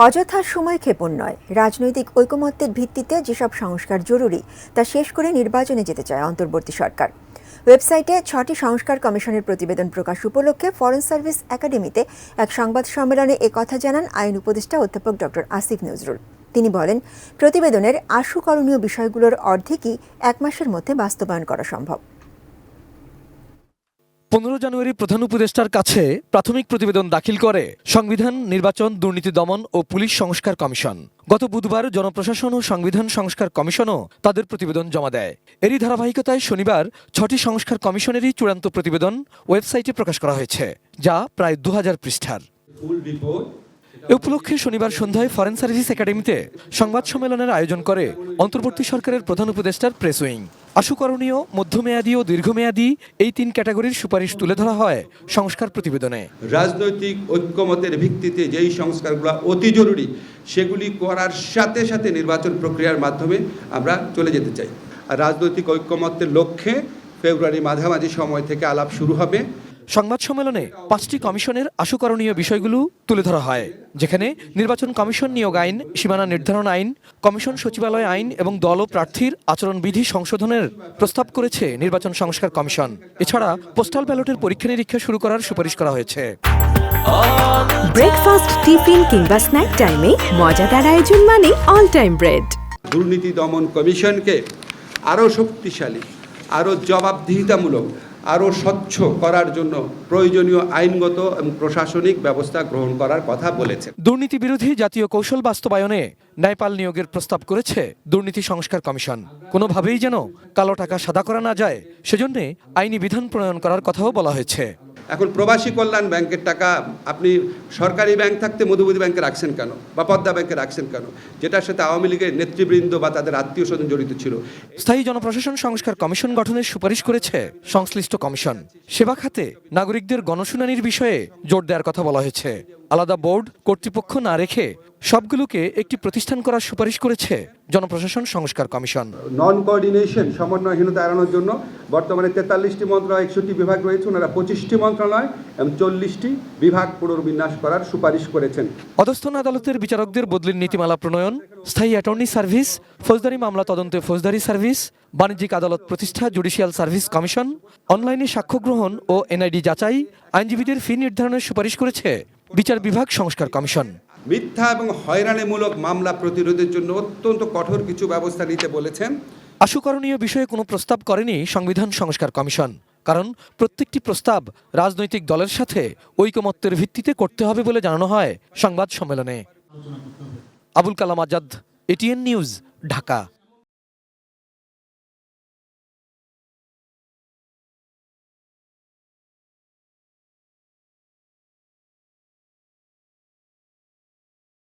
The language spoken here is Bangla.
অযথা সময় ক্ষেপণ নয়, রাজনৈতিক ঐকমত্যের ভিত্তিতে যেসব সংস্কার জরুরি তা শেষ করে নির্বাচনে যেতে চায় অন্তর্বর্তী সরকার। ওয়েবসাইটে 6টি সংস্কার কমিশনের প্রতিবেদন প্রকাশ উপলক্ষে ফরেন সার্ভিস একাডেমিতে এক সংবাদ সম্মেলনে একথা জানান আইন উপদেষ্টা অধ্যাপক ডক্টর আসিফ নজরুল। তিনি বলেন, প্রতিবেদনের আশু করণীয় বিষয়গুলোর অর্ধেকই 1 মাসের মধ্যে বাস্তবায়ন করা সম্ভব। 15 জানুয়ারি প্রধান উপদেষ্টার কাছে প্রাথমিক প্রতিবেদন দাখিল করে সংবিধান, নির্বাচন, দুর্নীতি দমন ও পুলিশ সংস্কার কমিশন। গত বুধবার জনপ্রশাসন ও সংবিধান সংস্কার কমিশনও তাদের প্রতিবেদন জমা দেয়। এরই ধারাবাহিকতায় শনিবার 6টি সংস্কার কমিশনেরই চূড়ান্ত প্রতিবেদন ওয়েবসাইটে প্রকাশ করা হয়েছে, যা প্রায় 2000 পৃষ্ঠার। এ উপলক্ষে শনিবার সন্ধ্যায় ফরেন সার্ভিস একাডেমিতে সংবাদ সম্মেলনের আয়োজন করে অন্তর্বর্তী সরকারের প্রধান উপদেষ্টার প্রেস উইং। আশু করণীয়, মধ্যমেয়াদী ও দীর্ঘমেয়াদী এই 3 ক্যাটাগরির সুপারিশ তুলে ধরা হয় সংস্কার প্রতিবেদনে। রাজনৈতিক ঐক্যমতের ভিত্তিতে যেই সংস্কারগুলো অতি জরুরি সেগুলি করার সাথে সাথে নির্বাচন প্রক্রিয়ার মাধ্যমে আমরা চলে যেতে চাই। আর রাজনৈতিক ঐক্যমত্যের লক্ষ্যে ফেব্রুয়ারি মাঝামাঝি সময় থেকে আলাপ শুরু হবে। সংবাদ সম্মেলনে 5টি কমিশনের আশু করণীয় বিষয়গুলো তুলে ধরা হয়, যেখানে নির্বাচন কমিশন নিয়োগ আইন, সীমানা নির্ধারণ আইন, কমিশন সচিবালয় আইন এবং দল ও প্রার্থীর আচরণবিধি সংশোধনের প্রস্তাব করেছে নির্বাচন সংস্কার কমিশন। এছাড়া পোস্টাল ব্যালটের পরীক্ষা নিরীক্ষা শুরু করার সুপারিশ করা হয়েছে। ব্রেকফাস্ট, টিফিন কিংবা স্ন্যাক টাইমে মজাদার আয়োজন মানে অল টাইম ব্রেড। দুর্নীতি দমন কমিশনকে আরও শক্তিশালী, আরও জবাবদিহিতামূলক, আরও স্বচ্ছ করার জন্য প্রয়োজনীয় আইনগত এবং প্রশাসনিক ব্যবস্থা গ্রহণ করার কথা বলেছে। দুর্নীতি বিরোধী জাতীয় কৌশল বাস্তবায়নে ন্যায়পাল নিয়োগের প্রস্তাব করেছে দুর্নীতি সংস্কার কমিশন। কোনোভাবেই যেন কালো টাকা সাদা করা না যায়, সেজন্য আইনি বিধান প্রণয়ন করার কথাও বলা হয়েছে। এখন প্রবাসী কল্যাণ ব্যাংকের টাকা আপনি সরকারি ব্যাংক থাকতে মধুমতি ব্যাংকে রাখছেন কেন, বা পদ্মা ব্যাংকে রাখছেন কেন, যেটার সাথে আওয়ামী লীগের নেতৃবৃন্দ বা তাদের আত্মীয় স্বজন জড়িত ছিল। স্থায়ী জনপ্রশাসন সংস্কার কমিশন গঠনের সুপারিশ করেছে সংশ্লিষ্ট কমিশন। সেবা খাতে নাগরিকদের গণশুনানির বিষয়ে জোর দেওয়ার কথা বলা হয়েছে। আলাদা বোর্ড কর্তৃপক্ষ না রেখে সবগুলোকে একটি প্রতিষ্ঠান করার সুপারিশ করেছে জনপ্রশাসন সংস্কার কমিশন। নন কোঅর্ডিনেশন, সমন্বয়হীনতা এড়ানোর জন্য বর্তমানে 43টি মন্ত্রণালয়, 61টি বিভাগ রয়েছে, ওনারা 25টি মন্ত্রণালয় এবং 40টি বিভাগ পুনর্বিন্যাস করার সুপারিশ করেছেন। অধস্থন আদালতের বিচারকদের বদলির নীতিমালা প্রণয়ন, স্থায়ী অ্যাটর্নি সার্ভিস, ফৌজদারি মামলা তদন্তে ফৌজদারি সার্ভিস, বাণিজ্যিক আদালত প্রতিষ্ঠা, জুডিশিয়াল সার্ভিস কমিশন, অনলাইনে সাক্ষ্য গ্রহণ ও এনআইডি যাচাই, আইনজীবীদের ফি নির্ধারণের সুপারিশ করেছে বিচার বিভাগ সংস্কার কমিশন। মিথ্যা এবং হয়রানিমূলক মামলা প্রতিরোধের জন্য অত্যন্ত কঠোর কিছু ব্যবস্থা নিতে বলেছেন। আশু করণীয় বিষয়ে কোনো প্রস্তাব করেনি সংবিধান সংস্কার কমিশন, কারণ প্রত্যেকটি প্রস্তাব রাজনৈতিক দলের সাথে ঐকমত্যের ভিত্তিতে করতে হবে বলে জানানো হয় সংবাদ সম্মেলনে। Abul Kalam Azad, ATN news, Dhaka.